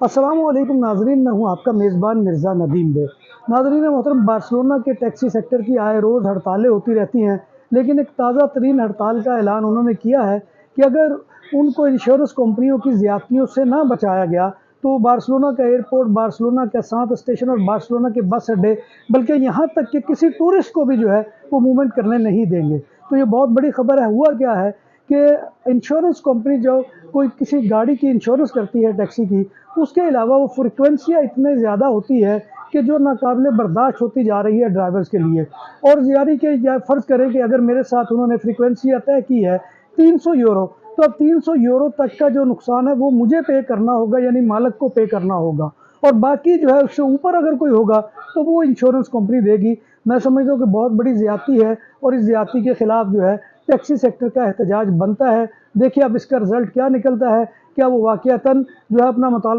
अस्सलाम वालेकुम नाजरीन, मैं हूं आपका मेज़बान मिर्ज़ा नदीम बे। नाजरीन मोहतरम, बार्सिलोना के टैक्सी सेक्टर की आए रोज़ हड़तालें होती रहती हैं, लेकिन एक ताज़ा तरीन हड़ताल का ऐलान उन्होंने किया है कि अगर उनको इंश्योरेंस कंपनियों की ज़्यादतियों से ना बचाया गया तो बार्सिलोना का एयरपोर्ट, बार्सिलोना का सात स्टेशन और बार्सिलोना के बस अड्डे, बल्कि यहाँ तक कि किसी टूरिस्ट को भी जो है वो मूवमेंट करने नहीं देंगे। तो ये बहुत बड़ी खबर है। हुआ क्या है कि इंश्योरेंस कंपनी जो कोई किसी गाड़ी की इंश्योरेंस करती है टैक्सी की, उसके अलावा वो फ्रिक्वेंसियाँ इतने ज़्यादा होती है कि जो नाकाबिले बर्दाश्त होती जा रही है ड्राइवर्स के लिए। और यानी कि या फ़र्ज़ करें कि अगर मेरे साथ उन्होंने फ्रिक्वेंसियाँ तय की है 300 यूरो, तो अब 300 यूरो तक का जो नुकसान है वो मुझे पे करना होगा, यानी मालिक को पे करना होगा। और बाकी जो है उससे ऊपर अगर कोई होगा तो वो इंश्योरेंस कंपनी देगी। मैं समझता हूँ कि बहुत बड़ी ज़्यादती है और इस ज़्यादती के ख़िलाफ़ जो है टैक्सी सेक्टर का एहतजाज बनता है। देखिए अब इसका रिज़ल्ट क्या निकलता है, क्या वो वाक़ईतन जो है अपना मुतालबा